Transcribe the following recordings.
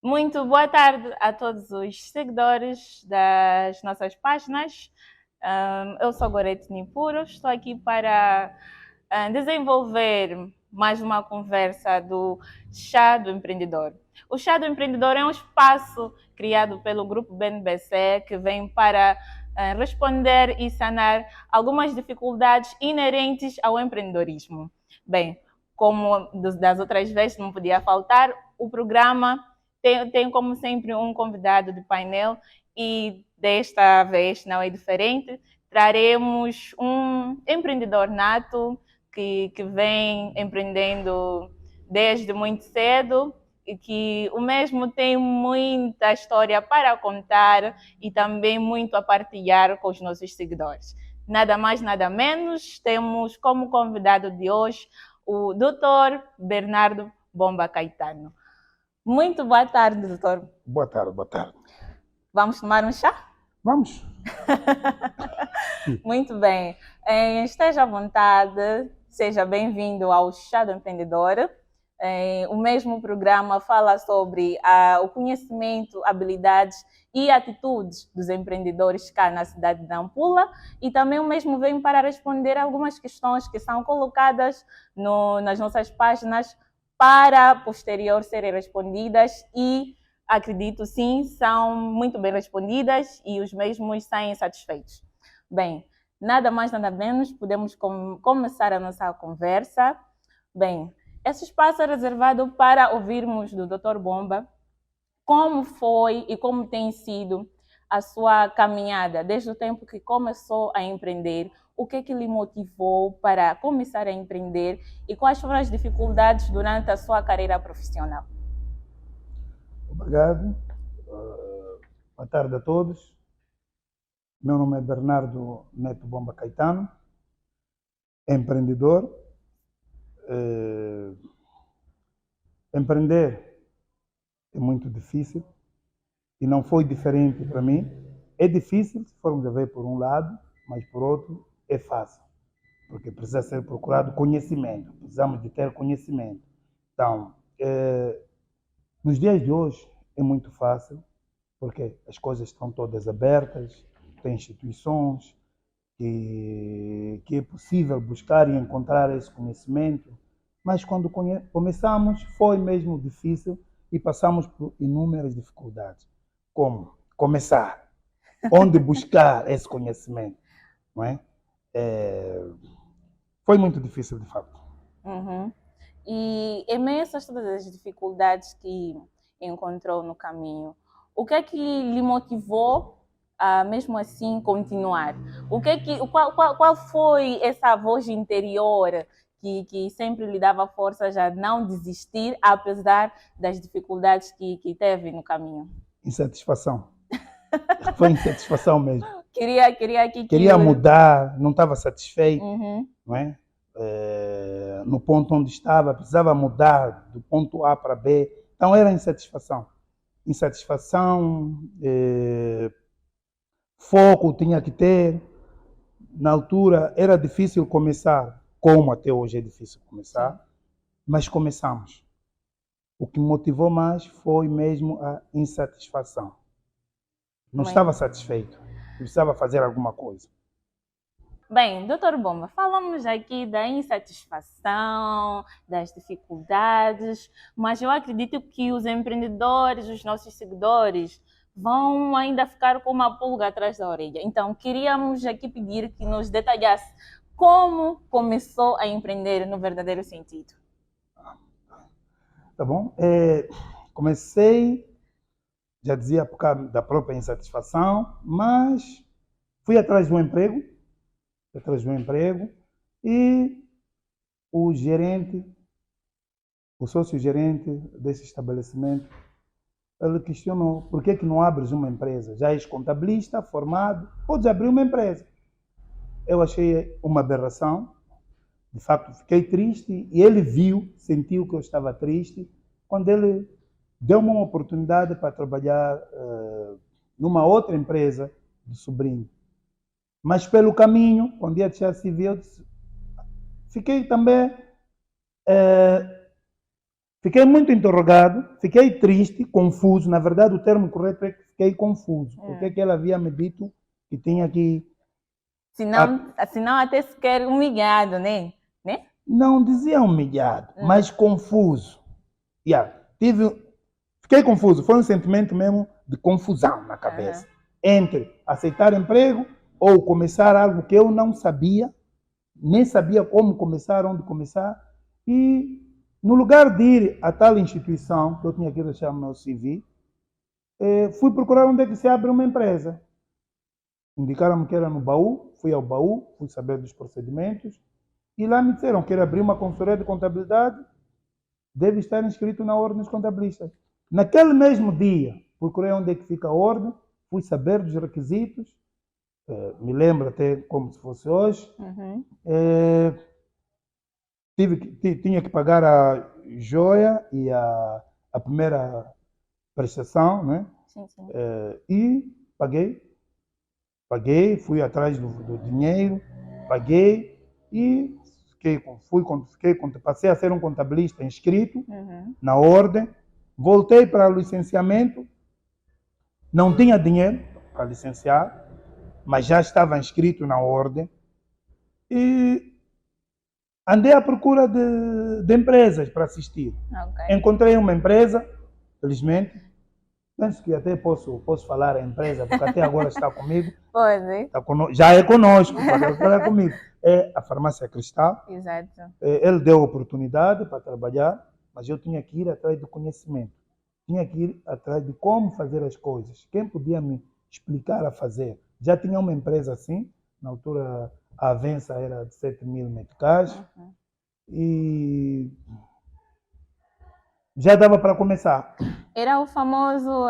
Muito boa tarde a todos os seguidores das nossas páginas. Eu sou Gorete Nipuro, estou aqui para desenvolver mais uma conversa do Chá do Empreendedor. O Chá do Empreendedor é um espaço criado pelo Grupo BNBC que vem para responder e sanar algumas dificuldades inerentes ao empreendedorismo. Bem, como das outras vezes não podia faltar, o programa tem como sempre um convidado de painel e desta vez não é diferente. Traremos um empreendedor nato que vem empreendendo desde muito cedo e que o mesmo tem muita história para contar e também muito a partilhar com os nossos seguidores. Nada mais, nada menos, temos como convidado de hoje o Dr. Bernardo Bomba Caetano. Muito boa tarde, doutor. Boa tarde, boa tarde. Vamos tomar um chá? Vamos. Muito bem. Esteja à vontade, seja bem-vindo ao Chá do Empreendedor. O mesmo programa fala sobre o conhecimento, habilidades e atitudes dos empreendedores cá na cidade de Nampula e também o mesmo vem para responder algumas questões que são colocadas nas nossas páginas para posterior serem respondidas e acredito sim, são muito bem respondidas e os mesmos saem satisfeitos. Bem, nada mais, nada menos, podemos começar a nossa conversa. Bem, esse espaço é reservado para ouvirmos do Dr. Bomba como foi e como tem sido a sua caminhada desde o tempo que começou a empreender, o que lhe motivou para começar a empreender e quais foram as dificuldades durante a sua carreira profissional. Obrigado. Boa tarde a todos. Meu nome é Bernardo Neto Bomba Caetano, empreendedor. Empreender é muito difícil e não foi diferente para mim. É difícil, se formos a ver por um lado, mas por outro é fácil, porque precisa ser procurado conhecimento, precisamos de ter conhecimento. Então, nos dias de hoje é muito fácil, porque as coisas estão todas abertas, tem instituições que é possível buscar e encontrar esse conhecimento, mas quando começamos foi mesmo difícil e passamos por inúmeras dificuldades. Como começar? Onde buscar esse conhecimento? Não é? Foi muito difícil, de fato. Uhum. E em meio a todas as dificuldades que encontrou no caminho, o que é que lhe motivou a, mesmo assim, continuar? Qual foi essa voz interior que sempre lhe dava forças a não desistir, apesar das dificuldades que teve no caminho? Insatisfação. Foi insatisfação mesmo. Queria mudar, não estava satisfeito, não é? No ponto onde estava, precisava mudar do ponto A para B. Então era insatisfação. Insatisfação, foco tinha que ter. Na altura era difícil começar, como até hoje é difícil começar, sim, mas começamos. O que me motivou mais foi mesmo a insatisfação. Não estava satisfeito, precisava fazer alguma coisa. Bem, doutor Bomba, falamos aqui da insatisfação, das dificuldades, mas eu acredito que os empreendedores, os nossos seguidores, vão ainda ficar com uma pulga atrás da orelha. Então, queríamos aqui pedir que nos detalhasse como começou a empreender no verdadeiro sentido. Tá bom? Comecei, já dizia, por causa da própria insatisfação, mas fui atrás de um emprego, e o gerente, o sócio-gerente desse estabelecimento, ele questionou: por que não abres uma empresa? Já és contabilista, formado, podes abrir uma empresa. Eu achei uma aberração, de facto fiquei triste, e ele sentiu que eu estava triste, quando ele deu-me uma oportunidade para trabalhar numa outra empresa de sobrinho. Mas pelo caminho, quando ia deixar civil, fiquei também Fiquei muito interrogado, fiquei triste, confuso. Na verdade, o termo correto é que fiquei confuso. Porque é que ela havia me dito que tinha que... Senão até sequer humilhado, né? Não dizia humilhado, mas confuso. Fiquei confuso. Foi um sentimento mesmo de confusão na cabeça. Entre aceitar emprego ou começar algo que eu não sabia, nem sabia como começar, onde começar. E no lugar de ir a tal instituição, que eu tinha que deixar o meu CV, fui procurar onde é que se abre uma empresa. Indicaram-me que era no baú, fui ao baú, fui saber dos procedimentos, e lá me disseram que era abrir uma consultoria de contabilidade, deve estar inscrito na ordem dos contabilistas. Naquele mesmo dia, procurei onde é que fica a ordem, fui saber dos requisitos, me lembro até como se fosse hoje, tinha que pagar a joia e a primeira prestação, né? Sim. E paguei, fui atrás do dinheiro, paguei e passei a ser um contabilista inscrito na ordem, voltei para o licenciamento, não tinha dinheiro para licenciar, mas já estava inscrito na ordem e andei à procura de empresas para assistir. Encontrei uma empresa, felizmente, penso que até posso falar a empresa, porque até agora está comigo. Pode. Já é conosco, pode falar comigo. É a Farmácia Cristal. Exato. Ele deu oportunidade para trabalhar, mas eu tinha que ir atrás do conhecimento. Tinha que ir atrás de como fazer as coisas. Quem podia me explicar a fazer? Já tinha uma empresa assim, na altura a avença era de 7.000 meticais. E já dava para começar. Era o famoso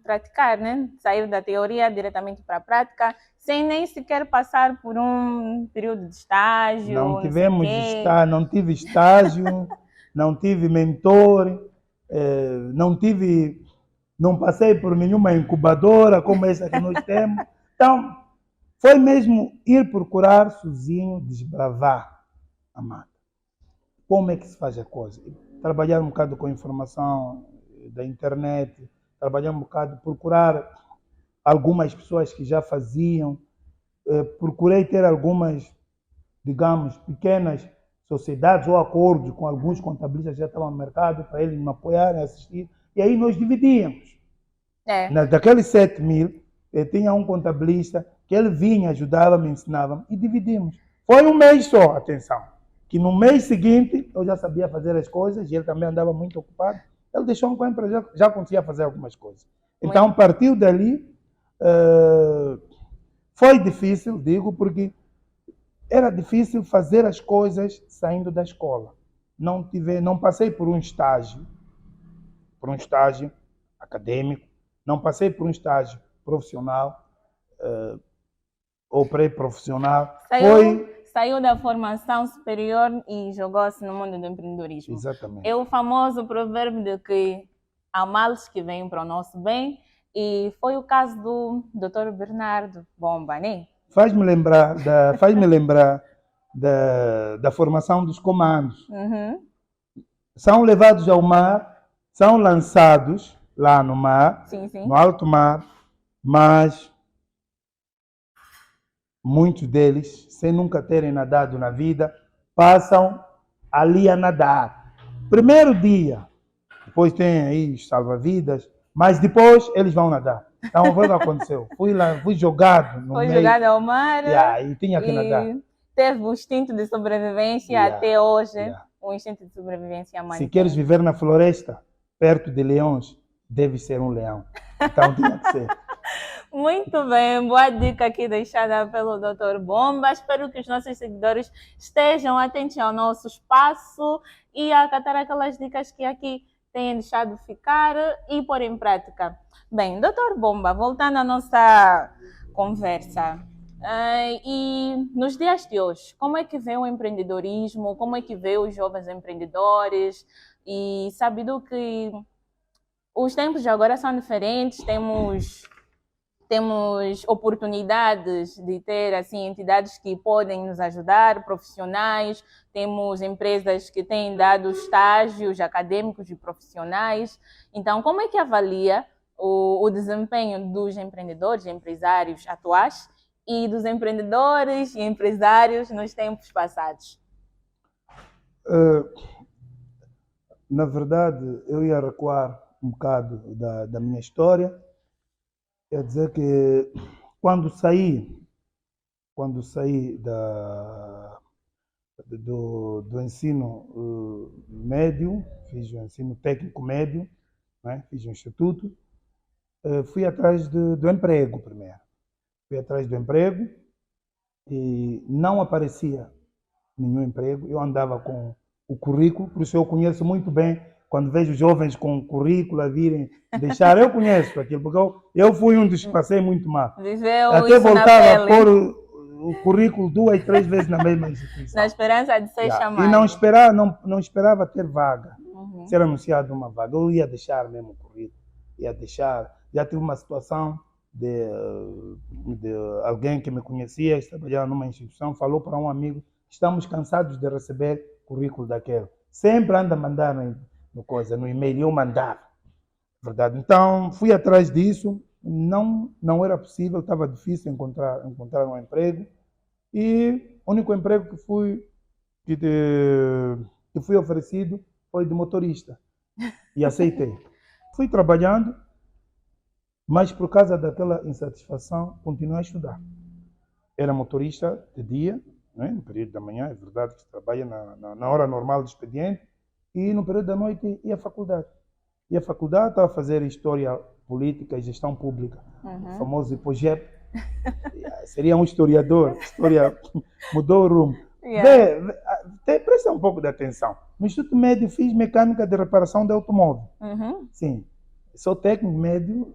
praticar, né? Sair da teoria diretamente para a prática, sem nem sequer passar por um período de estágio. Não tivemos estágio, não tive estágio, não tive mentor, não passei por nenhuma incubadora como essa que nós temos. Então, foi mesmo ir procurar sozinho, desbravar a mata. Como é que se faz a coisa? Trabalhar um bocado com a informação da internet, trabalhar um bocado, procurar algumas pessoas que já faziam, procurei ter algumas, digamos, pequenas sociedades ou acordos com alguns contabilistas que já estavam no mercado para eles me apoiarem, assistir, e aí nós dividíamos. Daqueles 7.000, tinha um contabilista que ele vinha, ajudava, me ensinava, e dividimos. Foi um mês só, atenção. Que no mês seguinte eu já sabia fazer as coisas e ele também andava muito ocupado. Ele deixou-me com a empresa, já conseguia fazer algumas coisas. Então, partiu dali, foi difícil, digo, porque era difícil fazer as coisas saindo da escola. Não passei por um estágio acadêmico, não passei por um estágio profissional ou pré-profissional. Saiu da formação superior e jogou-se no mundo do empreendedorismo. Exatamente. É o famoso provérbio de que há males que vêm para o nosso bem, e foi o caso do Dr. Bernardo Bomba, né? Faz-me lembrar da formação dos comandos. São levados ao mar, são lançados lá no mar, no alto mar, mas muitos deles, sem nunca terem nadado na vida, passam ali a nadar. Primeiro dia, depois tem aí os salva-vidas, mas depois eles vão nadar. Então, foi o que aconteceu. Fui jogado no meio. Jogado ao mar e tinha que nadar. Teve o instinto de sobrevivência até hoje. O instinto de sobrevivência mantém. Se queres viver na floresta, perto de leões, deve ser um leão. Então, tinha que ser. Muito bem, boa dica aqui deixada pelo Dr. Bomba. Espero que os nossos seguidores estejam atentos ao nosso espaço e a acatar aquelas dicas que aqui têm deixado ficar e pôr em prática. Bem, Dr. Bomba, voltando à nossa conversa, e nos dias de hoje, como é que vê o empreendedorismo, como é que vê os jovens empreendedores, e sabido que os tempos de agora são diferentes, temos temos oportunidades de ter assim entidades que podem nos ajudar, profissionais, temos empresas que têm dado estágios acadêmicos e profissionais. Então, como é que avalia o desempenho dos empreendedores e empresários atuais e dos empreendedores e empresários nos tempos passados? Na verdade, eu ia recuar um bocado da minha história. Quer dizer que quando saí do ensino médio, fiz o ensino técnico médio, né? Fiz o instituto, fui atrás do emprego primeiro. Fui atrás do emprego e não aparecia nenhum emprego. Eu andava com o currículo, por isso eu conheço muito bem, quando vejo jovens com currículo a virem deixar, eu conheço aquilo, porque eu fui um dos que passei muito mal. Viveu Até isso na voltava a pele, pôr o currículo 2, 3 vezes na mesma instituição. na esperança de ser chamado. E não esperava ter vaga, ser anunciado uma vaga. Eu ia deixar mesmo o currículo, ia deixar. Já tive uma situação de alguém que me conhecia, que trabalhava numa instituição, falou para um amigo: estamos cansados de receber currículo daquele. Sempre anda a mandar no e-mail, eu mandava. Verdade. Então, fui atrás disso, não era possível, estava difícil encontrar um emprego. E o único emprego que fui oferecido foi de motorista. E aceitei. Fui trabalhando, mas por causa daquela insatisfação, continuei a estudar. Era motorista de dia, né, no período da manhã, é verdade que se trabalha na hora normal do expediente, e no período da noite ia à faculdade. Ia à faculdade, estava a fazer História Política e Gestão Pública, o famoso IPOGEP. Seria um historiador, história mudou o rumo. Presta um pouco de atenção. No Instituto Médio fiz Mecânica de Reparação de Automóvel. Sim, sou técnico médio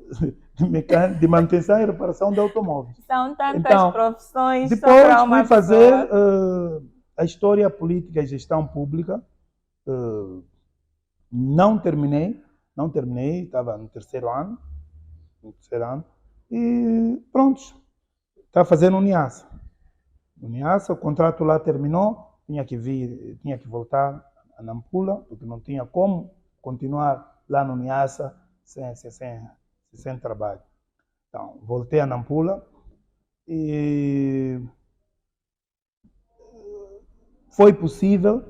de manutenção e reparação de automóveis. São tantas profissões. Depois fui fazer a História Política e Gestão Pública. Não terminei, estava no terceiro ano, e pronto, estava fazendo Uniasa. O contrato lá terminou, tinha que voltar a Nampula, porque não tinha como continuar lá no Uniasa sem trabalho. Então, voltei a Nampula e foi possível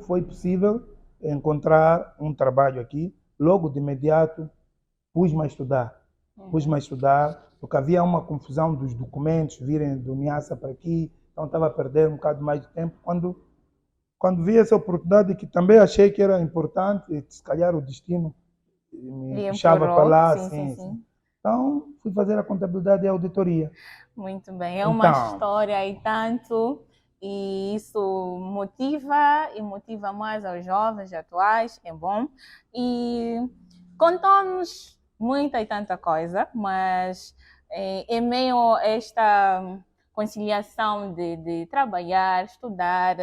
encontrar um trabalho aqui. Logo de imediato pus-me a estudar, porque havia uma confusão dos documentos virem do Niassa para aqui, então estava a perder um bocado mais de tempo. Quando vi essa oportunidade, que também achei que era importante, se calhar o destino me puxava para lá. Sim. Então, fui fazer a contabilidade e a auditoria. Muito bem, é uma história e tanto, e isso motiva mais aos jovens atuais, é bom. E contou-nos muita e tanta coisa, mas em meio a esta conciliação de trabalhar, estudar,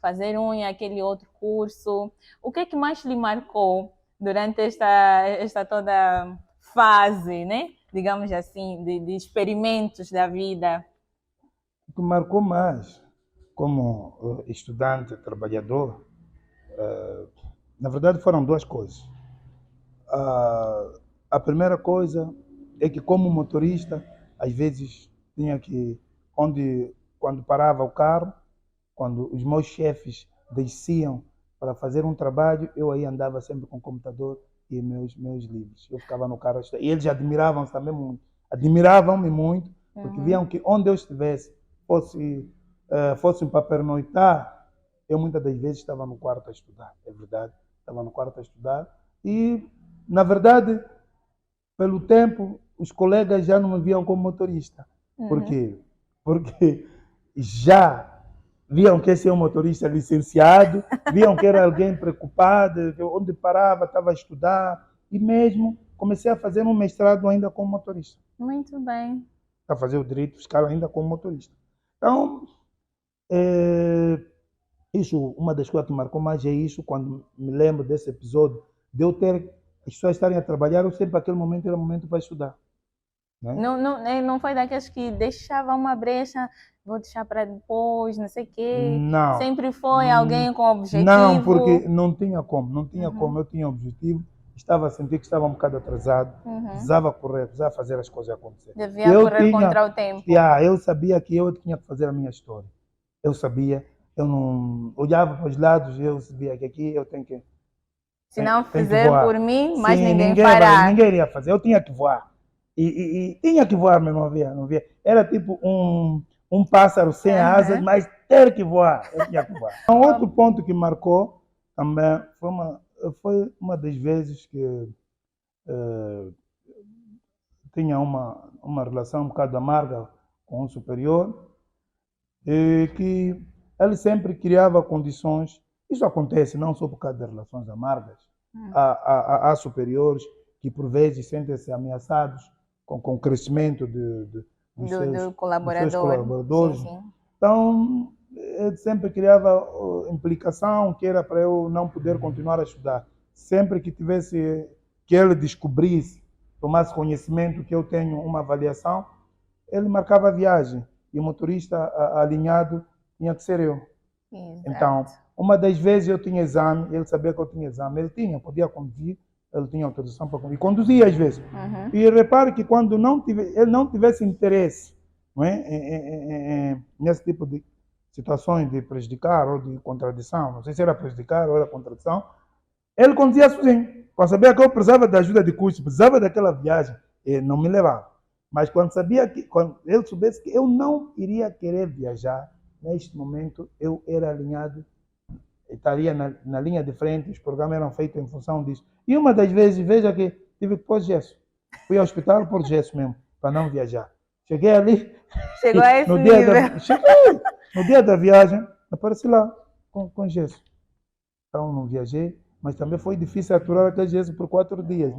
fazer um e aquele outro curso, o que é que mais lhe marcou durante esta toda fase, né? Digamos assim, de experimentos da vida? O que marcou mais, como estudante, trabalhador, na verdade foram duas coisas. A primeira coisa é que, como motorista, às vezes tinha que, quando parava o carro, quando os meus chefes desciam para fazer um trabalho, eu aí andava sempre com o computador e meus livros. Eu ficava no carro e eles admiravam-se também muito. Admiravam-me muito, porque viam que onde eu estivesse, fossem para pernoitar, eu muitas das vezes estava no quarto a estudar, é verdade. Estava no quarto a estudar e, na verdade, pelo tempo, os colegas já não me viam como motorista. Por quê? Porque já viam que esse é um motorista licenciado, viam que era alguém preocupado, onde parava, estava a estudar, e mesmo comecei a fazer um mestrado ainda como motorista. Muito bem. A fazer o direito fiscal ainda como motorista. Então, isso, uma das coisas que marcou mais é isso, quando me lembro desse episódio, de eu ter as pessoas estarem a trabalhar, eu sempre aquele momento era momento para estudar. né? Não foi daqueles que deixava uma brecha, vou deixar para depois, não sei o quê. Não. Sempre foi alguém com objetivo. Não, porque não tinha como, não tinha Uhum. como. Eu tinha objetivo, estava a sentir que estava um bocado atrasado, precisava correr, precisava fazer as coisas acontecer. Devia correr contra o tempo. Eu sabia que eu tinha que fazer a minha história. Eu sabia, eu não olhava para os lados, eu sabia que aqui eu tenho que. Se não fizer por mim, mas sim, ninguém fará. Ninguém iria fazer, eu tinha que voar. E tinha que voar, mas não havia. Era tipo um pássaro sem asas, mas ter que voar, eu tinha que voar. Um outro ponto que marcou também foi uma das vezes que tinha uma relação um bocado amarga com o superior, e que ele sempre criava condições. Isso acontece não só por causa de relações amargas. Há superiores que por vezes sentem-se ameaçados com o crescimento dos seus colaboradores. Sim. Então, ele sempre criava implicação que era para eu não poder continuar a estudar. Sempre que ele descobrisse, tomasse conhecimento que eu tenho uma avaliação, ele marcava a viagem e o motorista alinhado tinha que ser eu. Exato. Então, uma das vezes eu tinha exame, ele sabia que eu tinha exame, podia conduzir, ele tinha autorização para conduzir, conduzia às vezes. E repare que quando ele não tivesse interesse, não é, nesse tipo de situações de prejudicar ou de contradição, não sei se era prejudicar ou era contradição, ele conduzia sozinho. Quando sabia que eu precisava da ajuda de custo, precisava daquela viagem, ele não me levava. Mas quando ele soubesse que eu não iria querer viajar, neste momento eu era alinhado, estaria na linha de frente, os programas eram feitos em função disso. E uma das vezes, veja que tive que pôr gesso. Fui ao hospital por gesso mesmo, para não viajar. Cheguei ali. Chegou a esse nível. Cheguei. No dia da viagem, apareci lá com gesso. Então não viajei, mas também foi difícil aturar aquele gesso por 4 dias.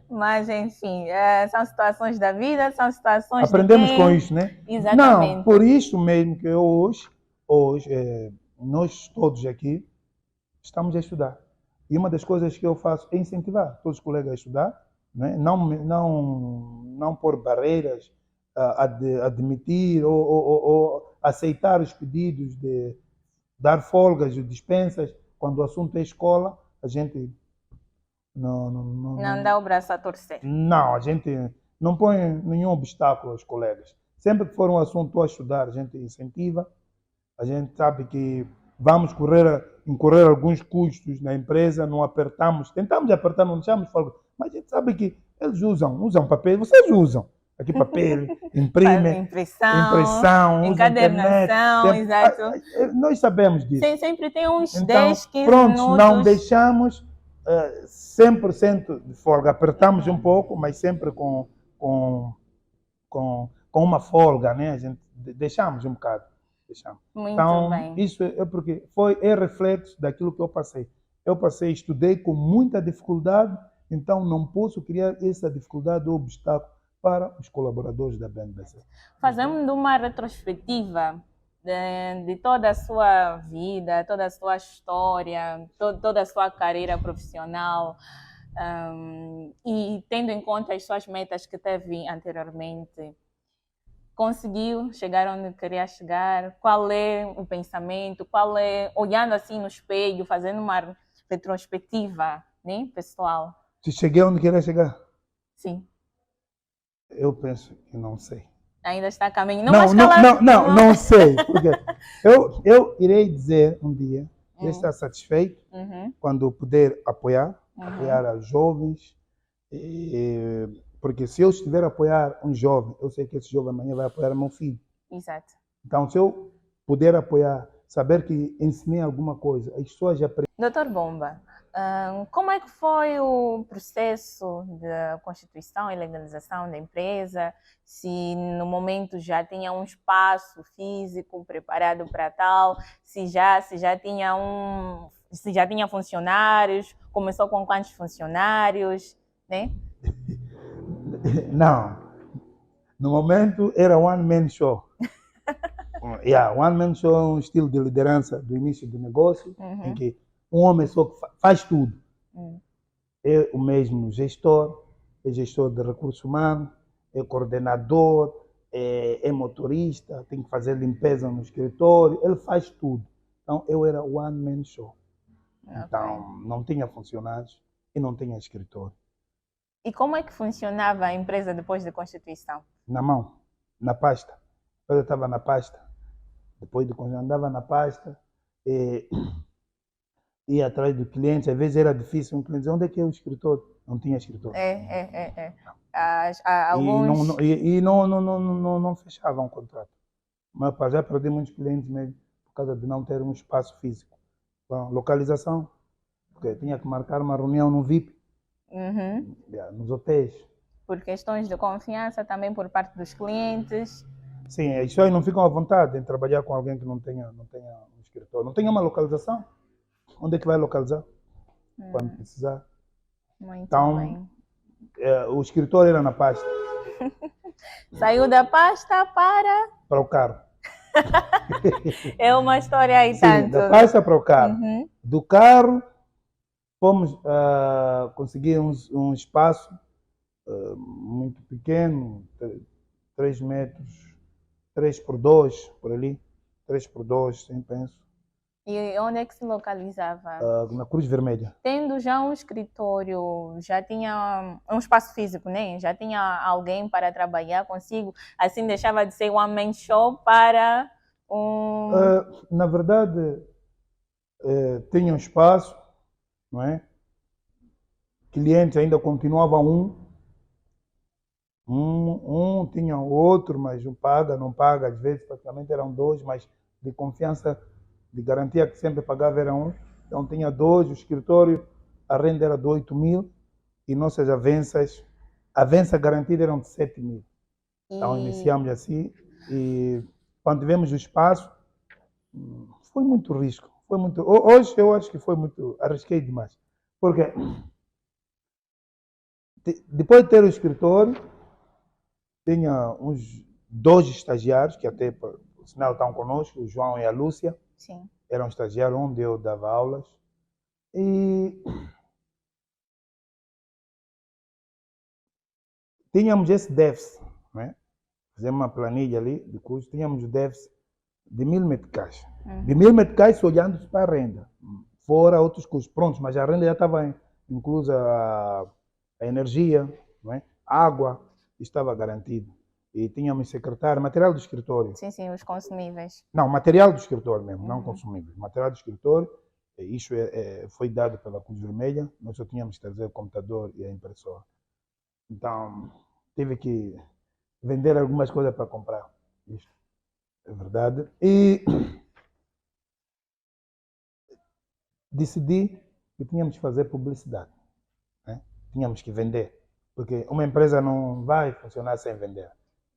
Mas, enfim, são situações da vida, são situações aprendemos com isso, né? Exatamente. Não, por isso mesmo que hoje nós todos aqui estamos a estudar. E uma das coisas que eu faço é incentivar todos os colegas a estudar, né? Não pôr barreiras, admitir ou aceitar os pedidos de dar folgas ou dispensas. Quando o assunto é escola, a gente não dá o braço a torcer. Não, a gente não põe nenhum obstáculo aos colegas. Sempre que for um assunto a estudar, a gente incentiva. A gente sabe que vamos incorrer alguns custos na empresa, tentamos apertar, não deixamos folga. Mas a gente sabe que eles usam papel, vocês usam. Aqui papel, imprimem, impressão, encadernação, exato. Nós sabemos disso. Sempre tem uns então, 10, 15 minutos. Não deixamos 100% de folga. Apertamos um pouco, mas sempre com uma folga, né? A gente deixamos um bocado. Muito bem. Isso é porque é reflexo daquilo que eu passei. Estudei com muita dificuldade, então não posso criar essa dificuldade ou obstáculo para os colaboradores da BNBC. Fazendo uma retrospectiva de toda a sua vida, toda a sua história, toda a sua carreira profissional, e tendo em conta as suas metas que teve anteriormente, conseguiu chegar onde queria chegar? Qual é o pensamento? Olhando assim no espelho, fazendo uma retrospectiva, né, pessoal? Se cheguei onde queria chegar? Sim. Eu penso que não sei. Ainda está a caminho. Não sei. Porque eu irei dizer um dia que estar satisfeito quando puder apoiar os jovens. Porque se eu estiver a apoiar um jovem, eu sei que esse jovem amanhã vai apoiar meu filho. Exato. Então, se eu puder apoiar, saber que ensinei alguma coisa, as pessoas aprendem. Doutor Bomba, como é que foi o processo da constituição e legalização da empresa? Se no momento já tinha um espaço físico preparado para tal, se já tinha funcionários, começou com quantos funcionários, né? Não. No momento era one man show. One man show é um estilo de liderança do início do negócio, em que um homem só faz tudo. É o mesmo gestor, é gestor de recursos humanos, é coordenador, é motorista, tem que fazer limpeza no escritório, ele faz tudo. Então, eu era one man show. Então, não tinha funcionários e não tinha escritório. E como é que funcionava a empresa depois da Constituição? Na mão, na pasta. Eu estava na pasta. Depois de quando eu andava na pasta, ia atrás do cliente. Às vezes era difícil. Um cliente dizia, onde é que é o escritório? Não tinha escritório. Alguns... E não fechavam um contrato. Mas já perdi muitos clientes mesmo por causa de não ter um espaço físico. Bom, localização, porque tinha que marcar uma reunião no VIP, nos hotéis. Por questões de confiança também por parte dos clientes. Sim, isso aí não ficam à vontade em trabalhar com alguém que não tenha um escritório. Não tenha uma localização. Onde é que vai localizar? Quando precisar. Muito então, bem. O escritório era na pasta. Saiu da pasta para o carro. É uma história aí. Sim, tanto. Da pasta para o carro. Do carro, fomos conseguir um espaço muito pequeno, 3 metros, 3 por 2, por ali. 3 por 2, sim, penso. E onde é que se localizava? Na Cruz Vermelha. Tendo já um escritório, já tinha um espaço físico, né? Já tinha alguém para trabalhar consigo, assim deixava de ser one man show para um... Na verdade, tinha um espaço, não é? Clientes ainda continuava tinha outro, mas não paga, às vezes praticamente eram 2, mas de confiança, de garantia que sempre pagava era um. Então tinha 2, o escritório, a renda era de 8.000 e nossas avanças, a avança garantida eram de 7.000. Então iniciamos assim e quando tivemos o espaço, foi muito risco. Hoje eu acho que foi muito, arrisquei demais. Porque depois de ter o escritório, tinha uns 2 estagiários, que até, por sinal, estão conosco, o João e a Lúcia. Sim. Eram estagiários onde eu dava aulas. E tínhamos esse déficit, né? Fizemos uma planilha ali de custo, tínhamos o déficit de 1.000 meticais. De 1.000 meticais olhando para a renda. Fora outros custos. Prontos, mas a renda já estava inclusa a energia, não é? A água, estava garantido. E tínhamos secretário, material do escritório. Sim, os consumíveis. Não, material do escritório mesmo, não consumíveis. Material do escritório, isso foi dado pela Cruz Vermelha, nós só tínhamos que trazer o computador e a impressora. Então, tive que vender algumas coisas para comprar. Isso é verdade. E decidi que tínhamos que fazer publicidade, né? Tínhamos que vender, porque uma empresa não vai funcionar sem vender.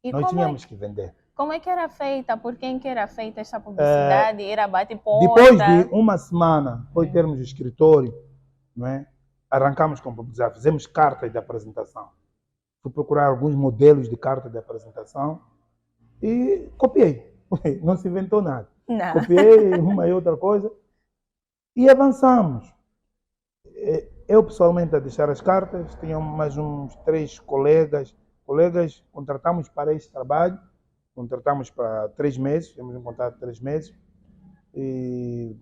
E nós tínhamos que vender. Como é que era feita? Por quem que era feita essa publicidade? Era bate-porta? Depois de uma semana, depois de termos o escritório, não é? Arrancamos com publicidade, fizemos cartas de apresentação. Fui procurar alguns modelos de carta de apresentação e copiei. Não se inventou nada. Não. Copiei uma e outra coisa e avançamos. Eu pessoalmente a deixar as cartas, tinha mais uns 3 colegas, contratamos para este trabalho, contratamos para 3 meses, temos um contrato de 3 meses e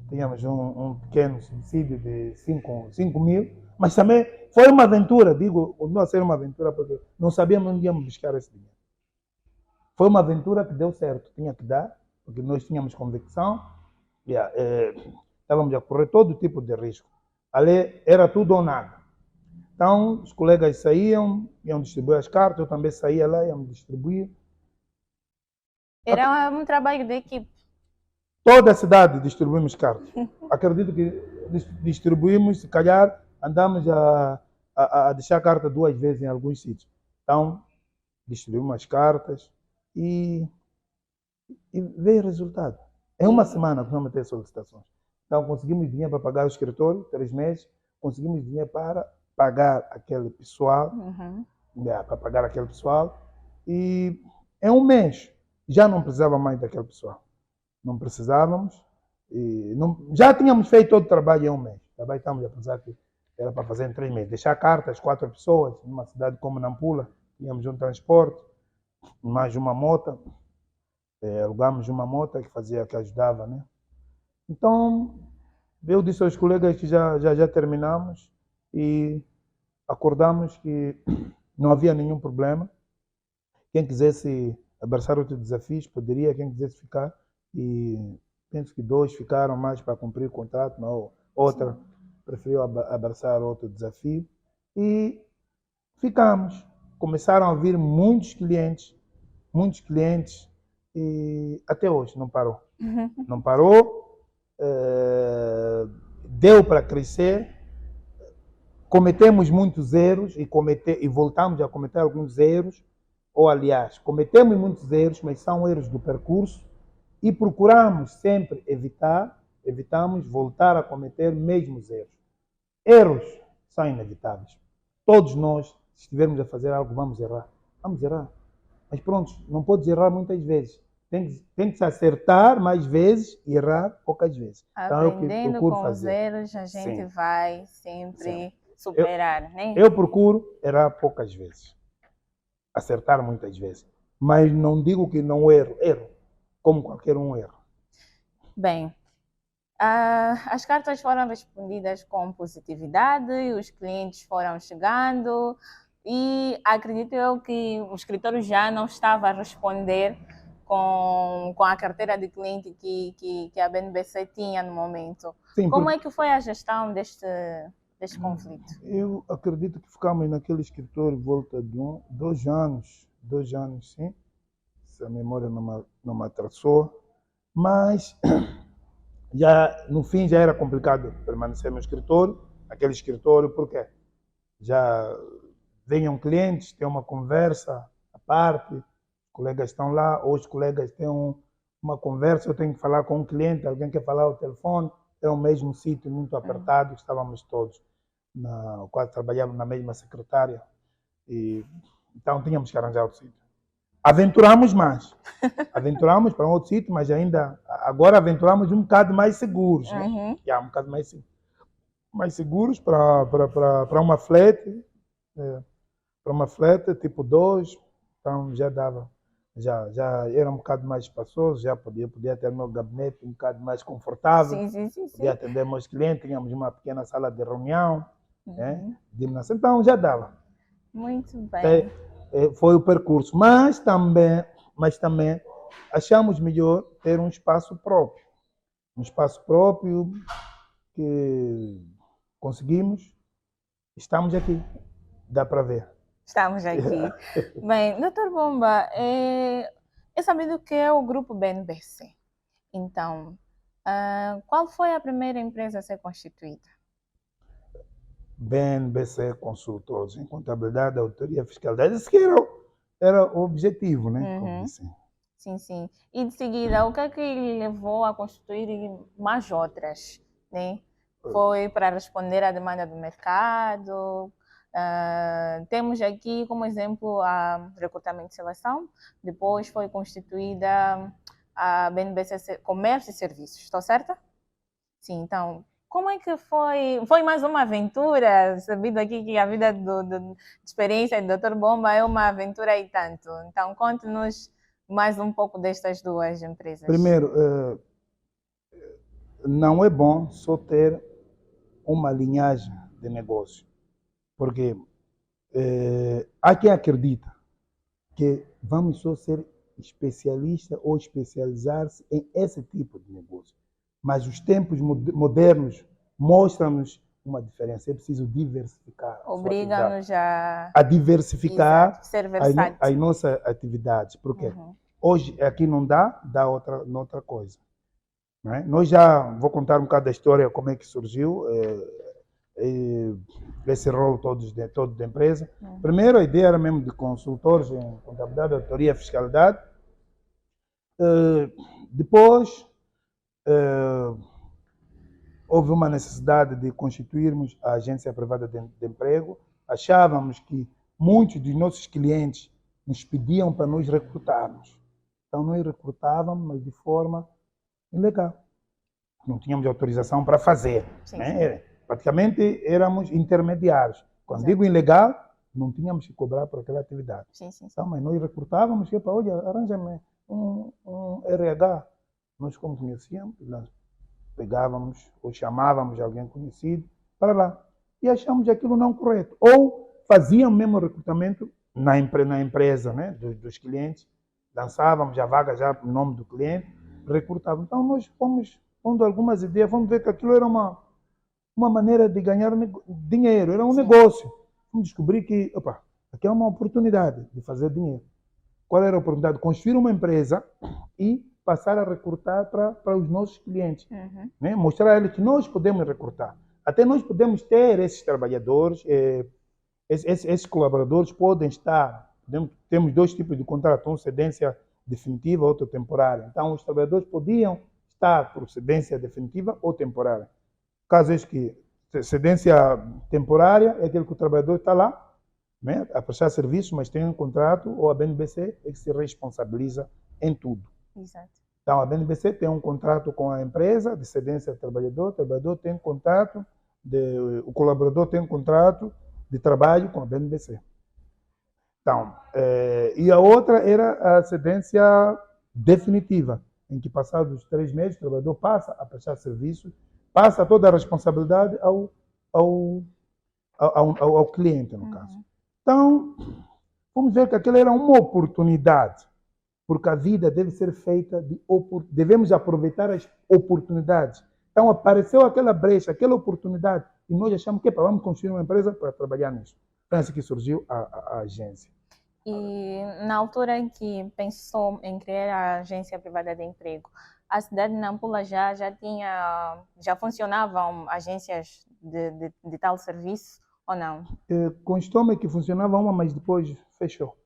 tínhamos um pequeno subsídio de 5.000, mas também foi uma aventura, continua a ser uma aventura porque não sabíamos onde íamos buscar esse dinheiro. Foi uma aventura que deu certo, tinha que dar, porque nós tínhamos convicção, estávamos a correr todo tipo de risco. Ali era tudo ou nada. Então, os colegas saíam, iam distribuir as cartas, eu também saía lá, iam distribuir. Era um trabalho de equipe. Toda a cidade distribuímos cartas. Acredito que distribuímos, se calhar, andamos a deixar carta 2 vezes em alguns sítios. Então, distribuímos as cartas e veio o resultado. Em uma semana, vamos ter solicitações. Então, conseguimos dinheiro para pagar o escritório, 3 meses, conseguimos dinheiro para pagar aquele pessoal, e em um mês já não precisava mais daquele pessoal. Não precisávamos, já tínhamos feito todo o trabalho em um mês. Também estamos a pensar que Era para fazer em 3 meses. Deixar cartas, 4 pessoas, numa cidade como Nampula, tínhamos um transporte, mais uma moto, alugamos uma moto que ajudava, né? Então, eu disse aos colegas que já terminamos e acordamos que não havia nenhum problema. Quem quisesse abraçar outros desafios poderia, quem quisesse ficar. E penso que 2 ficaram mais para cumprir o contrato, mas outra preferiu abraçar outro desafio. E ficamos. Começaram a vir muitos clientes, e até hoje não parou. Não parou, deu para crescer. Cometemos muitos erros e voltamos a cometer alguns erros, ou aliás, cometemos muitos erros, mas são erros do percurso e procuramos sempre evitamos voltar a cometer mesmos erros. Erros são inevitáveis. Todos nós, se estivermos a fazer algo, vamos errar. Mas pronto, não podes errar muitas vezes. Tem que se acertar mais vezes e errar poucas vezes. Então, aprendendo com os erros, a gente vai sempre superar, né? Eu procuro errar poucas vezes, acertar muitas vezes. Mas não digo que não erro, como qualquer um erra. Bem, as cartas foram respondidas com positividade, os clientes foram chegando e acredito eu que o escritório já não estava a responder com a carteira de cliente que a BNBC tinha no momento. Sim, como é que foi a gestão deste conflito? Eu acredito que ficamos naquele escritório volta de 2 anos, sim, se a memória não me atrasou, mas no fim já era complicado permanecer no escritório, aquele escritório, porque já venham clientes, tem uma conversa à parte, os colegas estão lá, ou os colegas têm uma conversa, eu tenho que falar com um cliente, alguém quer falar ao telefone, é o mesmo sítio muito apertado, estávamos todos, quase trabalhávamos na mesma secretária, e então tínhamos que arranjar outro sítio. Aventuramos mais, aventuramos para um outro sítio, mas agora aventuramos um bocado mais seguros, né? Um bocado mais seguros para uma flat, tipo 2, então já dava. Já era um bocado mais espaçoso, já podia ter meu gabinete um bocado mais confortável, sim. Podia atender meus clientes, tínhamos uma pequena sala de reunião, né? Então já dava. Muito bem. Foi o percurso, mas também achamos melhor ter um espaço próprio que conseguimos, estamos aqui, dá para ver. Estamos aqui. Bem, Dr. Bomba, é sabido que é o grupo BNBC. Então, qual foi a primeira empresa a ser constituída? BNBC Consultores em Contabilidade, Auditoria Fiscal. Esse que era o objetivo, né? Como disse. Sim. E de seguida, o que é que lhe levou a constituir mais outras, né? Foi para responder à demanda do mercado? Temos aqui como exemplo a recrutamento e seleção, depois foi constituída a BNBC Comércio e Serviços, estou certa? Sim, então, como é que foi? Foi mais uma aventura, sabido aqui que a vida de experiência do Dr. Bomba é uma aventura e tanto. Então, conte-nos mais um pouco destas duas empresas. Primeiro, não é bom só ter uma linhagem de negócio. Porque há quem acredita que vamos só ser especialistas ou especializar-se em esse tipo de negócio. Mas os tempos modernos mostram-nos uma diferença. É preciso diversificar. Obriga-nos a diversificar exato, as nossas atividades. Porque hoje aqui não dá outra coisa. Não é? Vou contar um bocado da história, como é que surgiu esse rol todo da empresa. Primeiro, a ideia era mesmo de consultores em contabilidade, auditoria, fiscalidade. Depois, houve uma necessidade de constituirmos a agência privada de emprego. Achávamos que muitos dos nossos clientes nos pediam para nós recrutarmos. Então, nós recrutávamos, mas de forma ilegal. Não tínhamos autorização para fazer. Né? praticamente éramos intermediários. Quando Exato. digo ilegal, não tínhamos que cobrar por aquela atividade. Sim, sim, sim. Então, mas nós recrutávamos, que olha, arranja-me um RH. Nós, como conhecíamos, nós pegávamos ou chamávamos alguém conhecido para lá. E achamos aquilo não correto. Ou faziam mesmo o recrutamento na empresa, né, dos clientes. Lançávamos a vaga já no nome do cliente, recrutávamos. Então, nós fomos pondo algumas ideias, fomos ver que aquilo era uma maneira de ganhar dinheiro, era um negócio. Vamos descobrir que, opa, aqui é uma oportunidade de fazer dinheiro. Qual era a oportunidade? Construir uma empresa e passar a recrutar para os nossos clientes. Né? Mostrar a eles que nós podemos recrutar. Até nós podemos ter esses trabalhadores, esses colaboradores podem estar, temos dois tipos de contrato, um cedência definitiva, outro temporária. Então, os trabalhadores podiam estar por cedência definitiva ou temporária. Caso é que cedência temporária é aquele que o trabalhador está lá, né, a prestar serviço, mas tem um contrato, ou a BNBC é que se responsabiliza em tudo. Exato. Então, a BNBC tem um contrato com a empresa de cedência do trabalhador, o trabalhador tem um contrato, o colaborador tem um contrato de trabalho com a BNBC. Então, e a outra era a cedência definitiva, em que passados 3 meses o trabalhador passa a prestar serviço, passa toda a responsabilidade ao cliente, no caso. Então, vamos ver que aquilo era uma oportunidade, porque a vida deve ser feita devemos aproveitar as oportunidades. Então, apareceu aquela brecha, aquela oportunidade, e nós achamos que vamos construir uma empresa para trabalhar nisso. Então, assim que surgiu a agência. E na altura em que pensou em criar a agência privada de emprego, a cidade de Nampula já funcionavam agências de tal serviço ou não? Constou-me que funcionava uma, mas depois fechou.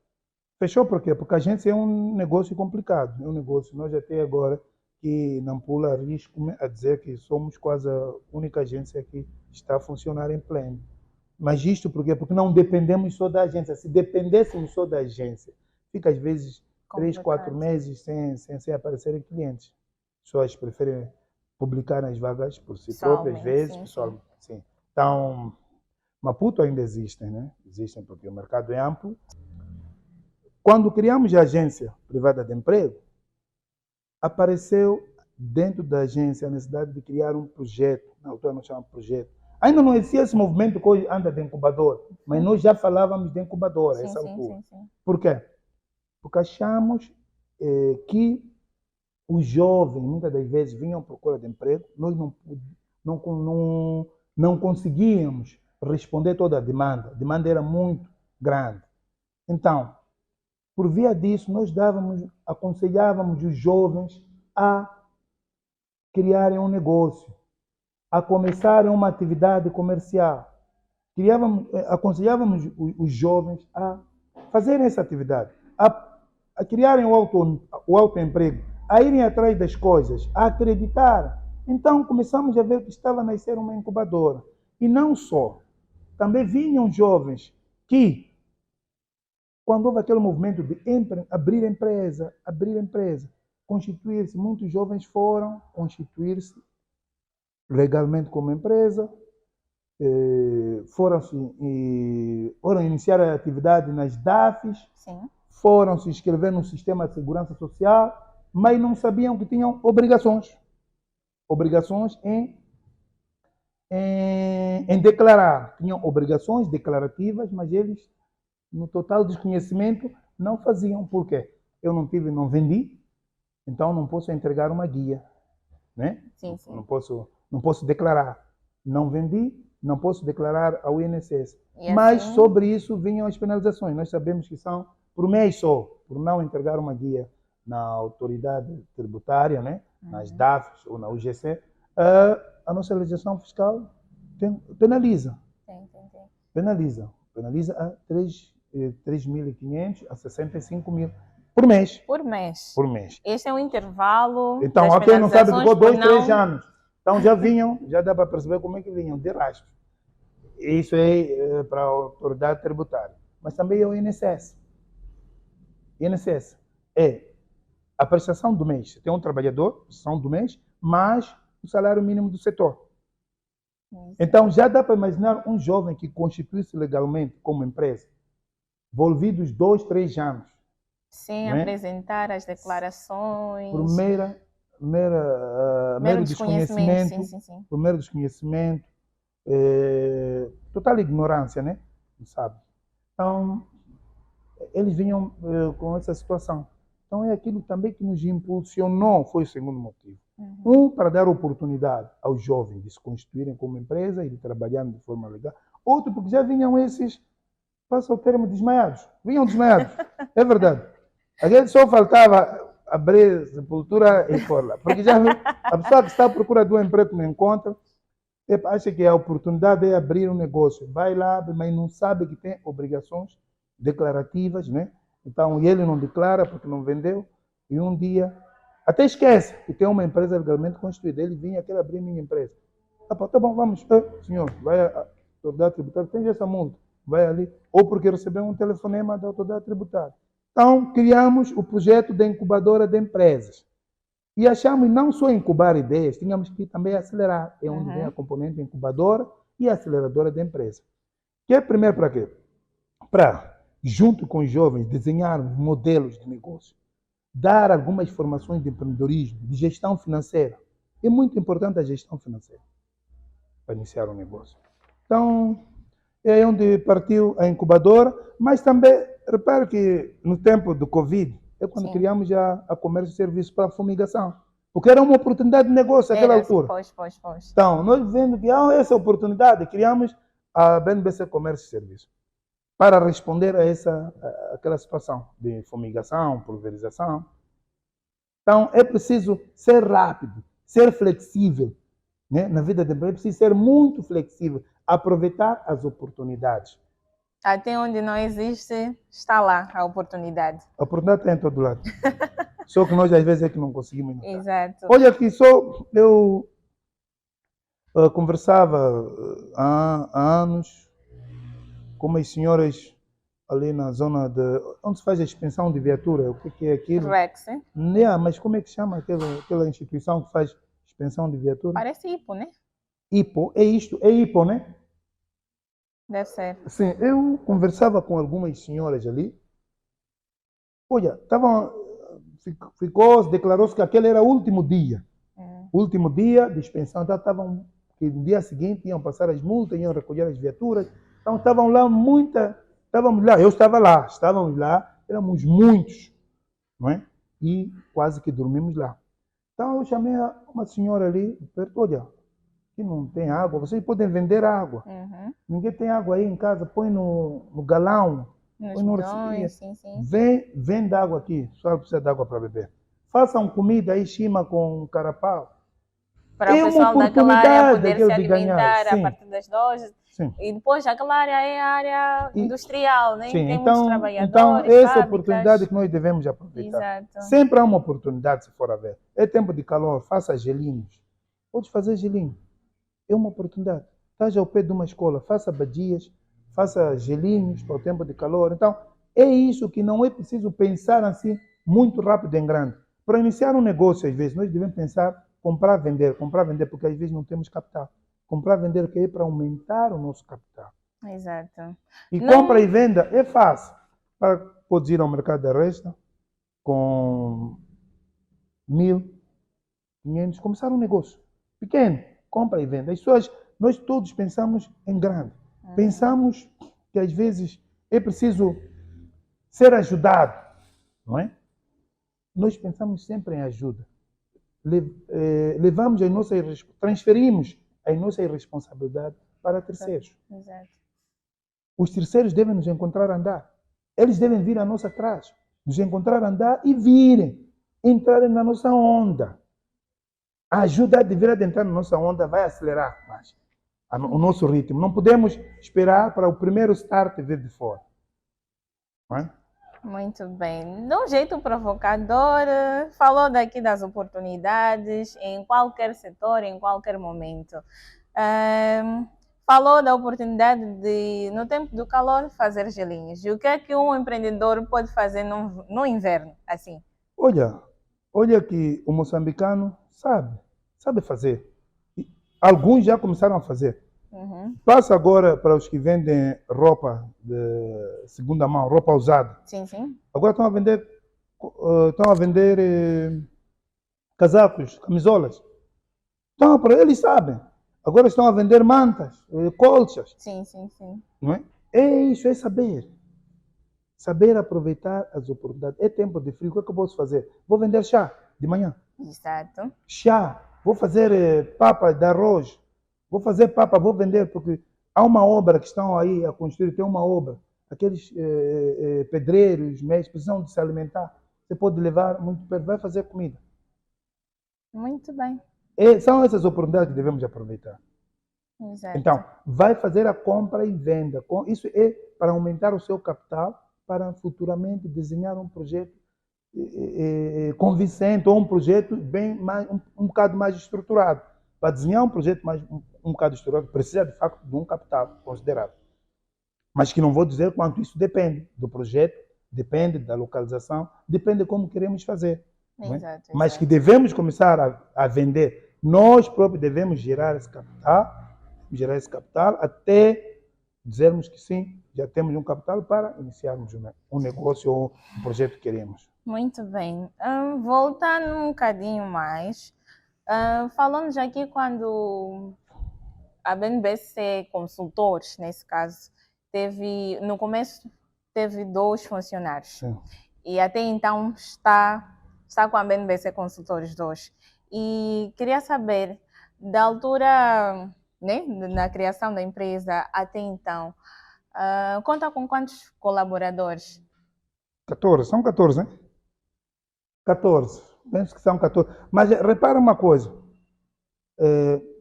Fechou por quê? Porque a agência é um negócio complicado. É um negócio, nós até agora, que Nampula arrisco a dizer que somos quase a única agência que está a funcionar em pleno. Mas isto por quê? Porque não dependemos só da agência. Se dependêssemos só da agência, fica às vezes 3, 4 meses sem aparecerem clientes. As pessoas preferem publicar as vagas por si próprias, às vezes, pessoalmente. Sim. Então, Maputo ainda existem, né? Existem porque o mercado é amplo. Quando criamos a agência privada de emprego, apareceu dentro da agência a necessidade de criar um projeto. Na altura nós chamamos de projeto. Ainda não existia esse movimento que hoje anda de incubador, mas nós já falávamos de incubadora essa altura. Sim. Por quê? Porque achamos que os jovens, muitas das vezes, vinham à procura de emprego, nós não conseguíamos responder toda a demanda era muito grande. Então, por via disso, nós aconselhávamos os jovens a criarem um negócio, a começarem uma atividade comercial. Aconselhávamos os jovens a fazerem essa atividade, a criarem o autoemprego, a irem atrás das coisas, a acreditar. Então começamos a ver que estava a nascer uma incubadora. E não só, também vinham jovens que, quando houve aquele movimento de abrir empresa, constituir-se, muitos jovens foram constituir-se legalmente como empresa, foram iniciar a atividade nas DAFs, foram se inscrever no sistema de segurança social, mas não sabiam que tinham obrigações em declarar. Tinham obrigações declarativas, mas eles, no total desconhecimento, não faziam. Por quê? Eu não vendi, então não posso entregar uma guia, né? Sim. Não posso declarar. Não vendi, não posso declarar ao INSS. Mas sobre isso vinham as penalizações. Nós sabemos que são por mês só, por não entregar uma guia na autoridade tributária, né? Nas DAFs ou na UGC, a nossa legislação fiscal penaliza. Penaliza a 3.500 a 65.000 por mês. Por mês. Esse é o intervalo. Então, quem não sabe, ficou 2, 3 anos. Então já dá para perceber como é que vinham, de rastro. Isso é para a autoridade tributária. Mas também é o INSS. INSS é a prestação do mês. Tem um trabalhador, prestação do mês, mais o salário mínimo do setor. Então, já dá para imaginar um jovem que constitui-se legalmente como empresa, envolvidos 2, 3 anos. Sem Não é? apresentar as declarações. Por Mero mero desconhecimento, desconhecimento, sim. por mero desconhecimento, total ignorância, né? Não sabe? Então, eles vinham com essa situação. Então, é aquilo também que nos impulsionou, foi o segundo motivo. Para dar oportunidade aos jovens de se constituírem como empresa e de trabalharem de forma legal. Outro, porque já vinham esses, passa o termo, desmaiados. Vinham desmaiados. É verdade. A gente só faltava abrir sepultura e pôr lá. Porque já a pessoa que está à procura de um emprego não encontra, acha que a oportunidade é abrir um negócio. Vai lá, mas não sabe que tem obrigações declarativas, né? Então, ele não declara porque não vendeu. E um dia, até esquece que tem uma empresa legalmente constituída. Ele vinha, quer abrir minha empresa. Tá bom, vamos. Senhor, vai à autoridade tributária, tem essa multa. Vai ali. Ou porque recebeu um telefonema da autoridade tributária. Então, criamos o projeto da incubadora de empresas. E achamos não só incubar ideias, tínhamos que também acelerar. É onde vem a componente incubadora e aceleradora de empresa. Que é primeiro para quê? Para, junto com os jovens, desenharmos modelos de negócio. Dar algumas formações de empreendedorismo, de gestão financeira. É muito importante a gestão financeira para iniciar um negócio. Então, é aí onde partiu a incubadora, mas também, repare que no tempo do Covid, é quando criamos já a comércio e serviço para fumigação. Porque era uma oportunidade de negócio naquela altura. Pois. Então, nós vendo que há essa oportunidade, criamos a BNBC Comércio e Serviço para responder a aquela situação de fumigação, pulverização. Então, é preciso ser rápido, ser flexível. Né? Na vida da empresa, é preciso ser muito flexível, aproveitar as oportunidades. Até onde não existe, está lá a oportunidade. A oportunidade está em todo lado. Só que nós, às vezes, é que não conseguimos notar. Exato. Olha aqui, eu conversava há anos com umas senhoras ali na zona de... onde se faz a expensão de viatura. O que é aquilo? Rex, hein? Mas como é que chama aquela instituição que faz expensão de viatura? Parece IPO, né? IPO, é isto, é IPO, né? Deve ser. Sim, eu conversava com algumas senhoras ali. Olha, declarou-se que aquele era o último dia. Último dia de expensão. Então, que no dia seguinte iam passar as multas, iam recolher as viaturas. Então, estavam lá eu estávamos lá, éramos muitos, não é? E quase que dormimos lá. Então, eu chamei uma senhora ali, perto, olha, que não tem água, vocês podem vender água. Ninguém tem água aí em casa, põe no galão, põe no recipiente. Vende água aqui, só precisa de água para beber. Façam comida aí, chima com carapau. Para o pessoal daquela área poder se alimentar a partir das 12. Sim. E depois aquela área é a área industrial, né? Sim, tem muitos trabalhadores, então essa fábricas. oportunidade que nós devemos aproveitar. Exato. Sempre há uma oportunidade, se for a ver. É tempo de calor, faça gelinhos. Pode fazer gelinho. É uma oportunidade. Esteja ao pé de uma escola, faça badias, faça gelinhos para o tempo de calor. Então, é isso que não é preciso pensar assim muito rápido em grande. Para iniciar um negócio, às vezes, nós devemos pensar comprar, vender, porque às vezes não temos capital. Comprar, vender, que é para aumentar o nosso capital. Exato. E compra e venda é fácil. Podes ir ao mercado da resta com 1.500, começar um negócio pequeno, compra e venda. As pessoas, nós todos pensamos em grande. Pensamos que às vezes é preciso ser ajudado, não é? Nós pensamos sempre em ajuda. Transferimos a nossa responsabilidade para terceiros. Exato. Os terceiros devem nos encontrar a andar. Eles devem vir a nós atrás, nos encontrar a andar e virem, entrarem na nossa onda. A ajuda de vir a entrar na nossa onda vai acelerar mais o nosso ritmo. Não podemos esperar para o primeiro start vir de fora. Não é? Muito bem. De um jeito provocador, falou daqui das oportunidades em qualquer setor, em qualquer momento. Falou da oportunidade de, no tempo do calor, fazer gelinhos. E o que é que um empreendedor pode fazer no inverno, assim? Olha que o moçambicano sabe fazer. Alguns já começaram a fazer. Uhum. Passa agora para os que vendem roupa de segunda mão, roupa usada. Sim, sim. Agora estão a vender casacos, camisolas. Então, para eles sabem. Agora estão a vender mantas, colchas, Sim, sim, sim. não é? É isso, é saber. Saber aproveitar as oportunidades. É tempo de frio, o que é que eu posso fazer? Vou vender chá de manhã. Exato. Chá. Vou fazer papa de arroz. Vou fazer papa, vou vender, porque há uma obra que estão aí a construir, tem uma obra. Aqueles pedreiros, mestres, precisam de se alimentar. Você pode levar muito perto, vai fazer comida. Muito bem. São essas oportunidades que devemos aproveitar. Exato. Então, vai fazer a compra e venda. Isso é para aumentar o seu capital, para futuramente desenhar um projeto convincente ou um projeto bem mais, um bocado mais estruturado. Para desenhar um projeto mais um bocado estruturado, precisa de facto de um capital considerável. Mas que não vou dizer quanto isso depende do projeto, depende da localização, depende de como queremos fazer. Exato, Mas que exato. devemos começar a vender. Nós próprios devemos gerar esse capital até dizermos que sim, já temos um capital para iniciarmos um negócio ou um projeto que queremos. Muito bem. Voltando um bocadinho mais, falamos aqui quando a BNBC Consultores, nesse caso, no começo teve 2 funcionários. Sim. E até então está com a BNBC Consultores 2. E queria saber, da altura, né, na criação da empresa até então, conta com quantos colaboradores? 14, são 14, né? 14, penso que são 14. Mas repara uma coisa,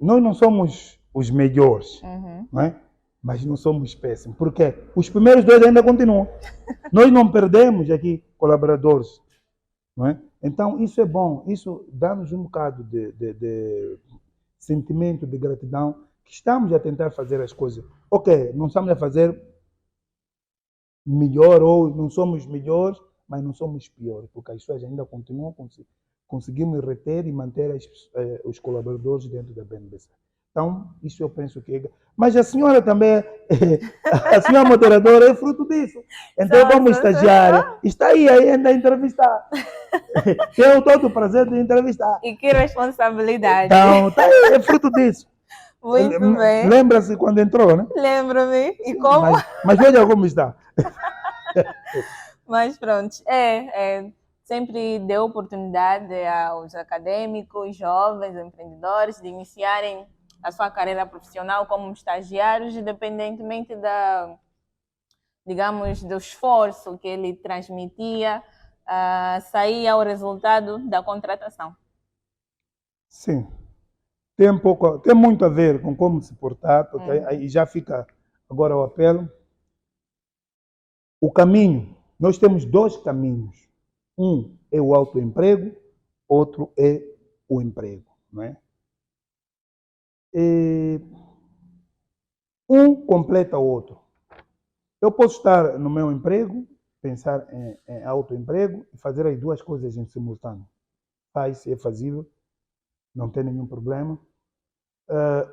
nós não somos os melhores, Uhum. não é? Mas não somos péssimos. Por quê? Os primeiros 2 ainda continuam. Nós não perdemos aqui colaboradores, não é? Então, isso é bom, isso dá-nos um bocado de sentimento de gratidão, que estamos a tentar fazer as coisas. Ok, não estamos a fazer melhor ou não somos melhores, mas não somos piores, porque as pessoas ainda continuam, conseguimos reter e manter os colaboradores dentro da BNBC. Então, isso eu penso que é... Mas a senhora também, a senhora moderadora é fruto disso. Então, como estagiária, está aí ainda a entrevistar. Tenho todo o prazer de entrevistar. E que responsabilidade. Então, tá aí, é fruto disso. Muito bem. Lembra-se quando entrou, né? Lembro-me. E como? Mas veja como está. Mas pronto, sempre deu oportunidade aos acadêmicos, jovens, empreendedores de iniciarem a sua carreira profissional como estagiários, independentemente digamos, do esforço que ele transmitia, saía o resultado da contratação. Sim. Tem muito a ver com como se portar, porque aí já fica agora o apelo. O caminho, nós temos 2 caminhos. Um é o autoemprego, outro é o emprego, não é? Um completa o outro. Eu posso estar no meu emprego, pensar em autoemprego e fazer as 2 coisas em simultâneo. Faz, é fazível, não tem nenhum problema.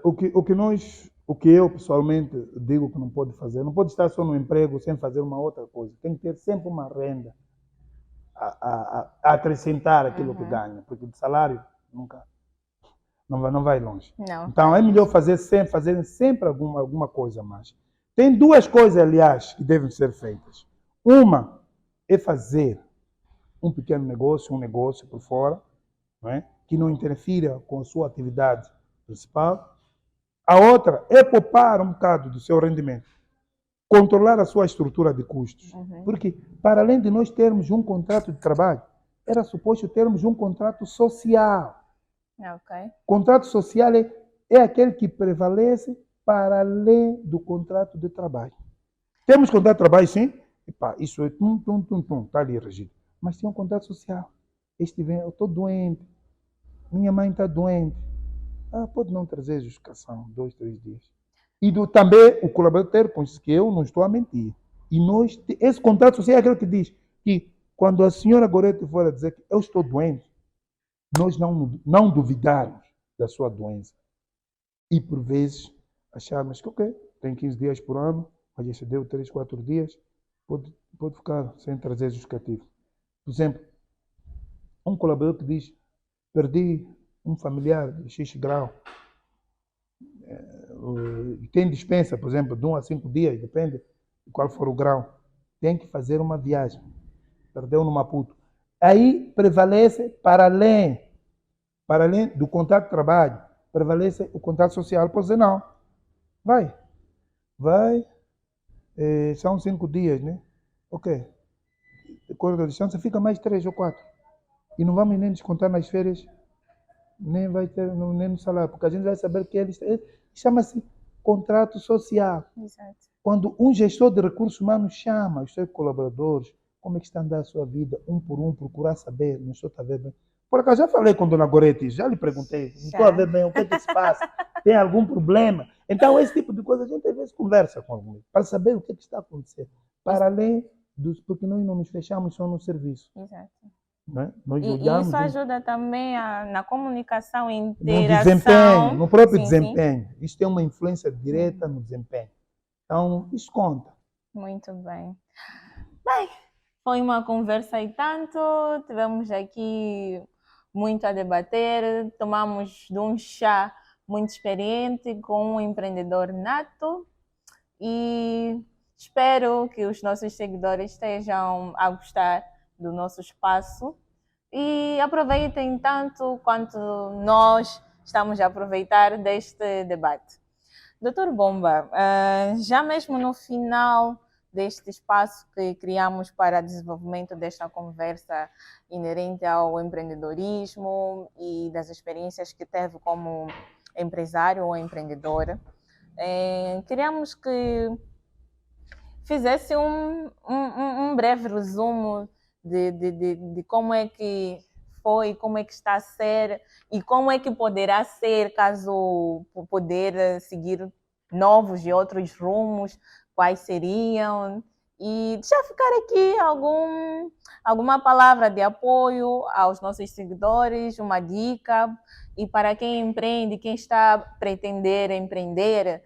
O que eu pessoalmente digo que não pode fazer, não pode estar só no emprego sem fazer uma outra coisa. Tem que ter sempre uma renda a acrescentar aquilo que ganha, porque de salário nunca não vai longe. Não. Então é melhor fazer sempre alguma coisa a mais. Tem 2 coisas, aliás, que devem ser feitas. Uma é fazer um pequeno negócio, um negócio por fora, não é? Que não interfira com a sua atividade principal. A outra é poupar um bocado do seu rendimento, controlar a sua estrutura de custos. Porque, para além de nós termos um contrato de trabalho, era suposto termos um contrato social. Okay. Contrato social é aquele que prevalece para além do contrato de trabalho. Temos contrato de trabalho, sim, isso é está ali regido. Mas tem um contrato social. Eu estou doente, minha mãe está doente. Pode não trazer justificação, 2, 3 dias. E também o colaborador ter, pois que eu não estou a mentir. E esse contrato social é aquele que diz que quando a senhora Gorete for a dizer que eu estou doente, nós não duvidarmos da sua doença. E por vezes achar, mas que ok, tem 15 dias por ano, mas excedeu 3, 4 dias, pode ficar sem trazer justificativo. Por exemplo, um colaborador que diz, perdi um familiar de X grau, tem dispensa, por exemplo, de 1 a 5 dias, depende de qual for o grau, tem que fazer uma viagem. Perdeu no Maputo. Aí prevalece, para além do contrato de trabalho, prevalece o contrato social. Pode dizer, não, vai, são 5 dias, né? Ok, de acordo com a distância, fica mais 3 ou 4. E não vamos nem descontar nas férias, nem vai ter, nem no salário, porque a gente vai saber que ele chama-se contrato social. Exato. Quando um gestor de recursos humanos chama os seus colaboradores, como é que está a andar a sua vida, um por um, procurar saber, não estou a ver bem. Por acaso, já falei com a dona Gorete, já lhe perguntei, não estou a ver bem, o que é que se passa? Tem algum problema? Então, esse tipo de coisa, a gente às vezes conversa com alguém, para saber o que é que está acontecendo. Para além dos, porque nós não nos fechamos só no serviço. Exato. Né? Nós E isso ajuda também na comunicação, no interação. desempenho, no próprio Sim, desempenho. Sim. Isso tem uma influência direta no desempenho. Então, isso conta. Muito bem. Bem, foi uma conversa e tanto, tivemos aqui muito a debater, tomamos de um chá muito experiente com um empreendedor nato e espero que os nossos seguidores estejam a gostar do nosso espaço e aproveitem tanto quanto nós estamos a aproveitar deste debate. Doutor Bomba, já mesmo no final deste espaço que criamos para desenvolvimento desta conversa inerente ao empreendedorismo e das experiências que teve como empresário ou empreendedora, queríamos que fizesse um breve resumo de como é que foi, como é que está a ser e como é que poderá ser caso poder seguir novos e outros rumos, quais seriam. E já ficar aqui alguma palavra de apoio aos nossos seguidores, uma dica, e para quem empreende, quem está a pretender empreender,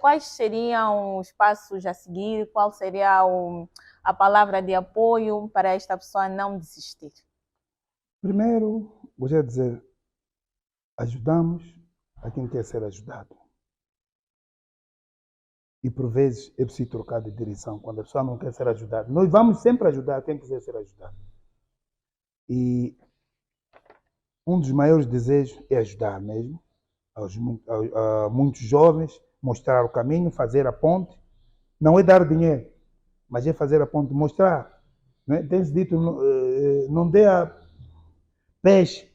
quais seriam os passos a seguir, qual seria a palavra de apoio para esta pessoa não desistir? Primeiro, gostaria de dizer, ajudamos a quem quer ser ajudado. E por vezes é preciso trocar de direção quando a pessoa não quer ser ajudada. Nós vamos sempre ajudar quem quiser ser ajudado. E um dos maiores desejos é ajudar mesmo a muitos jovens, mostrar o caminho, fazer a ponte. Não é dar dinheiro, mas é fazer a ponte, mostrar. Né? Tem-se dito, não dê a peixe,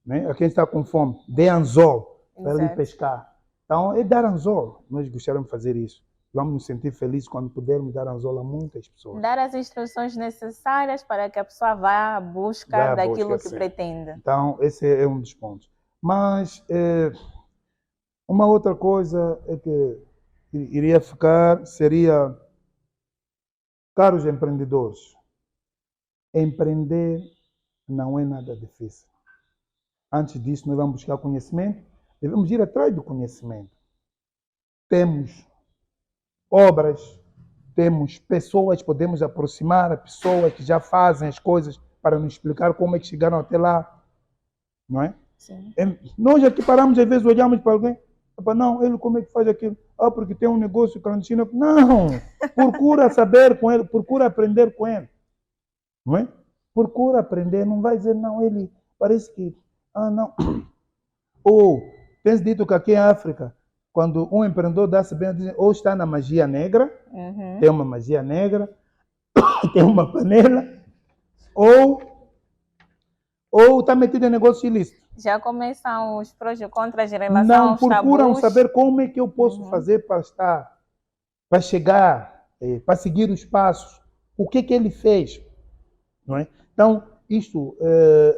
né? A quem está com fome, dê anzol para ele pescar. Então, é dar anzol. Nós gostaríamos de fazer isso. Vamos nos sentir felizes quando pudermos dar anzol a muitas pessoas. Dar as instruções necessárias para que a pessoa vá à busca daquilo que pretende. Então, esse é um dos pontos. Mas, uma outra coisa é que iria ficar, seria, caros empreendedores, empreender não é nada difícil. Antes disso, nós vamos buscar conhecimento, devemos ir atrás do conhecimento. Temos obras, temos pessoas, podemos aproximar a pessoas que já fazem as coisas para nos explicar como é que chegaram até lá, não é? Sim. Nós aqui paramos, às vezes olhamos para alguém, não, ele como é que faz aquilo? Porque tem um negócio clandestino. Não, procura saber com ele, procura aprender com ele, não é? Procura aprender, não vai dizer, não, ele parece que, não. Ou, tens dito que aqui em África, quando um empreendedor dá-se bem, dizem, ou está na magia negra, tem uma magia negra, tem uma panela, ou está metido em negócio ilícito. Já começam os prós e contras em relação não aos procuram tabus. Saber como é que eu posso fazer para chegar, para seguir os passos. O que ele fez, não é? Então, isto,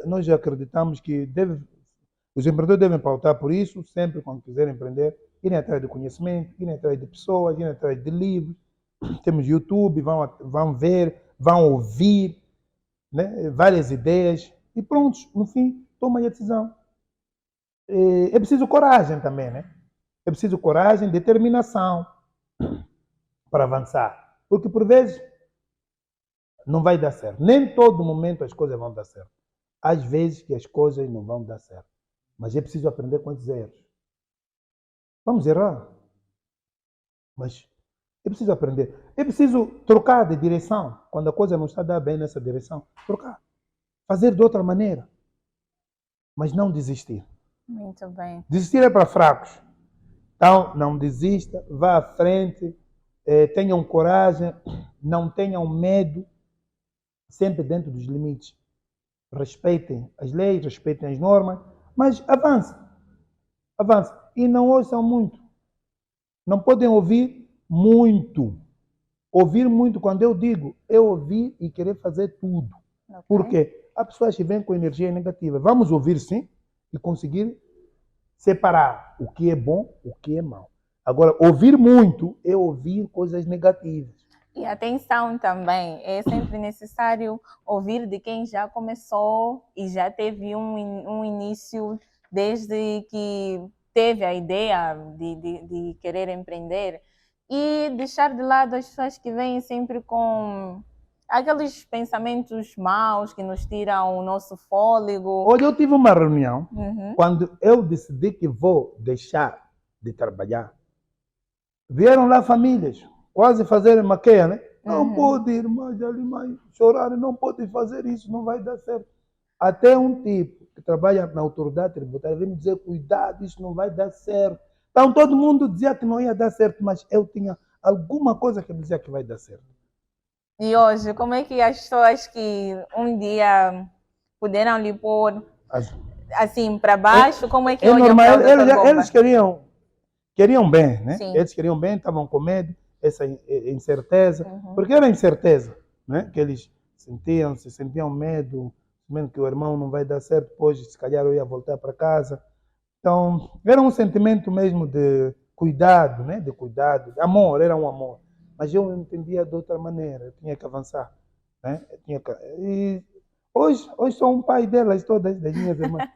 nós já acreditamos que os empreendedores devem pautar por isso, sempre quando quiserem empreender, irem atrás de conhecimento, irem atrás de pessoas, irem atrás de livros. Temos YouTube, vão ver, vão ouvir, né? Várias ideias e prontos, no fim, tomem a decisão. É preciso coragem também, né? É preciso coragem, determinação para avançar. Porque por vezes não vai dar certo. Nem todo momento as coisas vão dar certo. Às vezes que as coisas não vão dar certo. Mas é preciso aprender com os erros. Vamos errar. Mas é preciso aprender. É preciso trocar de direção. Quando a coisa não está a dar bem nessa direção, trocar. Fazer de outra maneira. Mas não desistir. Muito bem. Desistir é para fracos. Então, não desista, vá à frente, tenham coragem, não tenham medo, sempre dentro dos limites. Respeitem as leis, respeitem as normas, mas avancem. Avancem. E não ouçam muito. Não podem ouvir muito. Ouvir muito, quando eu digo, eu ouvir e querer fazer tudo. Okay. Por quê? Há pessoas que vêm com energia negativa. Vamos ouvir sim e conseguir separar o que é bom, o que é mau. Agora, ouvir muito é ouvir coisas negativas. E atenção também, é sempre necessário ouvir de quem já começou e já teve um início desde que teve a ideia de querer empreender e deixar de lado as pessoas que vêm sempre com aqueles pensamentos maus que nos tiram o nosso fôlego. Hoje eu tive uma reunião, quando eu decidi que vou deixar de trabalhar, vieram lá famílias, quase fazerem maquia, né? Não pode ir mais ali, mais chorar, não pode fazer isso, não vai dar certo. Até um tipo que trabalha na autoridade tributária veio me dizer, cuidado, isso não vai dar certo. Então todo mundo dizia que não ia dar certo, mas eu tinha alguma coisa que me dizia que vai dar certo. E hoje, como é que as pessoas que um dia puderam lhe pôr assim para baixo, como é que é olham normal, para eles queriam bem, né? Sim. Eles queriam bem, estavam com medo, essa incerteza, porque era incerteza, né? Que eles sentiam medo que o irmão não vai dar certo, depois se calhar eu ia voltar para casa. Então, era um sentimento mesmo de cuidado, né? De cuidado, de amor, era um amor. Mas eu entendia de outra maneira, eu tinha que avançar, né? E hoje sou um pai delas todas, das minhas irmãs.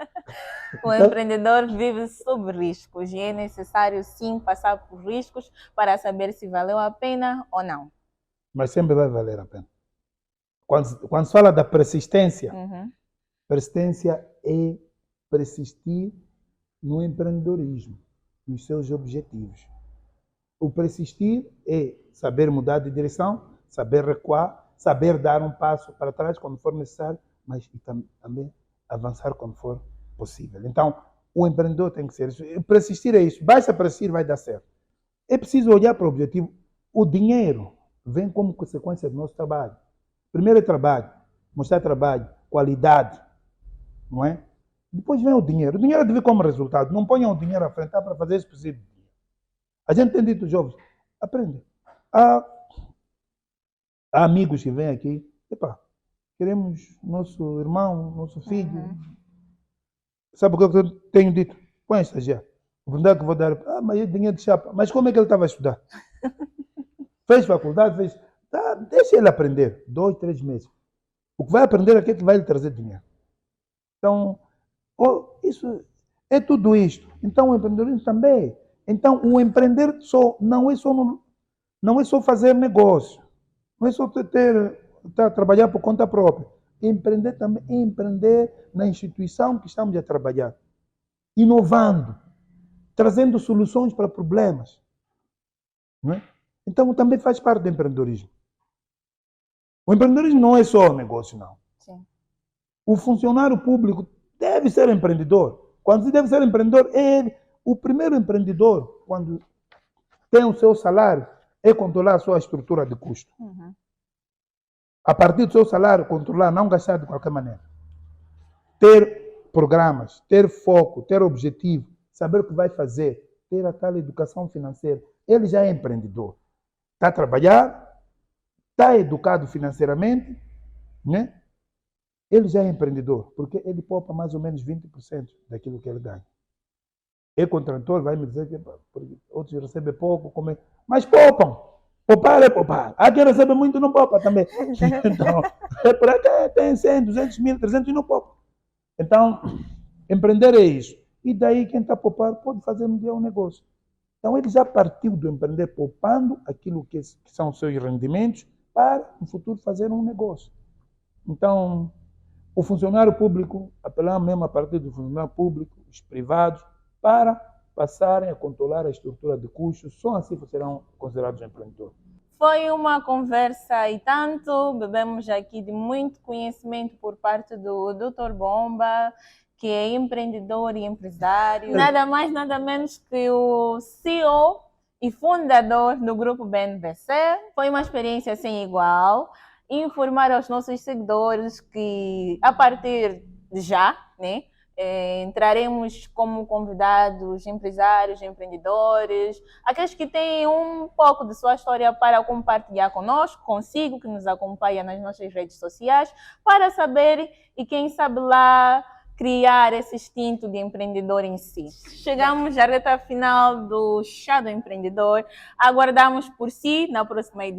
O empreendedor vive sob riscos e é necessário sim passar por riscos para saber se valeu a pena ou não. Mas sempre vai valer a pena. Quando se fala da persistência, persistência é persistir no empreendedorismo, nos seus objetivos. O persistir é saber mudar de direção, saber recuar, saber dar um passo para trás quando for necessário, mas também avançar quando for possível. Então, o empreendedor tem que ser isso. Persistir é isso. Basta persistir, vai dar certo. É preciso olhar para o objetivo. O dinheiro vem como consequência do nosso trabalho. Primeiro é trabalho, mostrar trabalho, qualidade, não é? Depois vem o dinheiro. O dinheiro deve vir como resultado. Não ponham o dinheiro à frente para fazer isso possível. A gente tem dito, jovens, aprende. Há amigos que vêm aqui, queremos nosso irmão, nosso filho. Sabe o que eu tenho dito? Põe estagiário. Onde é que vou dar? Mas é dinheiro de chapa. Mas como é que ele estava a estudar? Fez faculdade, fez. Tá, deixa ele aprender. 2, 3 meses. O que vai aprender aqui é que vai lhe trazer dinheiro. Então, isso é tudo isto. Então, o empreendedorismo também. Então, o empreender não é só fazer negócio. Não é só trabalhar por conta própria. Empreender também é empreender na instituição que estamos a trabalhar. Inovando. Trazendo soluções para problemas. Não é? Então, também faz parte do empreendedorismo. O empreendedorismo não é só negócio, não. Sim. O funcionário público deve ser empreendedor. Quando se deve ser empreendedor, o primeiro empreendedor, quando tem o seu salário, é controlar a sua estrutura de custo. A partir do seu salário, controlar, não gastar de qualquer maneira. Ter programas, ter foco, ter objetivo, saber o que vai fazer, ter a tal educação financeira. Ele já é empreendedor. Está a trabalhar, está educado financeiramente, né? Ele já é empreendedor, porque ele poupa mais ou menos 20% daquilo que ele ganha. E contrator vai me dizer que outros recebem pouco, mas poupam. Poupar é poupar. Há quem recebe muito e não poupa também. Então, por até tem 100, 200 mil, 300 e não poupa. Então, empreender é isso. E daí quem está a poupar pode fazer um dia um negócio. Então, ele já partiu do empreender poupando aquilo que são os seus rendimentos para, no futuro, fazer um negócio. Então, o funcionário público, apelamos mesmo a partir do funcionário público, os privados, para passarem a controlar a estrutura de custos, só assim serão considerados empreendedores. Foi uma conversa e tanto, bebemos aqui de muito conhecimento por parte do Dr. Bomba, que é empreendedor e empresário, nada mais, nada menos que o CEO e fundador do Grupo BNBC. Foi uma experiência sem igual. Informar aos nossos seguidores que, a partir de já, né, entraremos como convidados empresários, empreendedores, aqueles que têm um pouco de sua história para compartilhar conosco, consigo, que nos acompanha nas nossas redes sociais, para saber e quem sabe lá criar esse instinto de empreendedor em si. Chegamos à reta final do Chá do Empreendedor. Aguardamos por si na próxima edição.